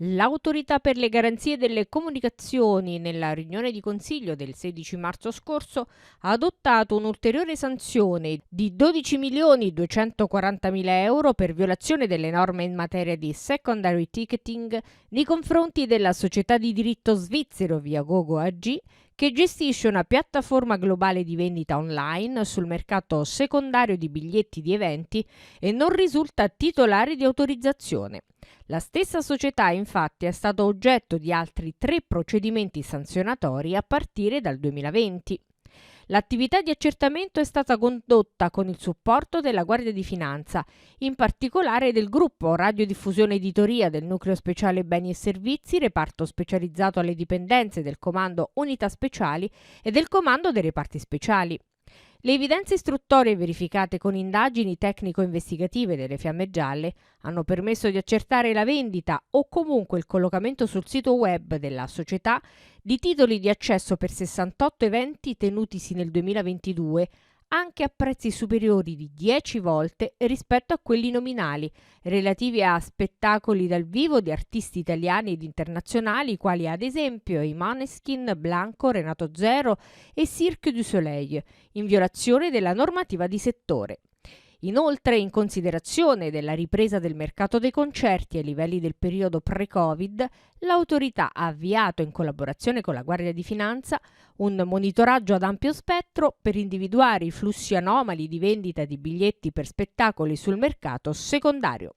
L'Autorità per le garanzie delle comunicazioni, nella riunione di consiglio del 16 marzo scorso, ha adottato un'ulteriore sanzione di 12.240.000 euro per violazione delle norme in materia di secondary ticketing nei confronti della società di diritto svizzero Viagogo AG, che gestisce una piattaforma globale di vendita online sul mercato secondario di biglietti di eventi e non risulta titolare di autorizzazione. La stessa società, infatti, è stata oggetto di altri 3 procedimenti sanzionatori a partire dal 2020. L'attività di accertamento è stata condotta con il supporto della Guardia di Finanza, in particolare del gruppo Radiodiffusione Editoria del Nucleo Speciale Beni e Servizi, reparto specializzato alle dipendenze del Comando Unità Speciali e del Comando dei Reparti Speciali. Le evidenze istruttorie verificate con indagini tecnico-investigative delle Fiamme Gialle hanno permesso di accertare la vendita o comunque il collocamento sul sito web della società di titoli di accesso per 68 eventi tenutisi nel 2022, anche a prezzi superiori di 10 volte rispetto a quelli nominali, relativi a spettacoli dal vivo di artisti italiani ed internazionali quali ad esempio i Måneskin, Blanco, Renato Zero e Cirque du Soleil, in violazione della normativa di settore. Inoltre, in considerazione della ripresa del mercato dei concerti ai livelli del periodo pre-Covid, l'autorità ha avviato, in collaborazione con la Guardia di Finanza, un monitoraggio ad ampio spettro per individuare i flussi anomali di vendita di biglietti per spettacoli sul mercato secondario.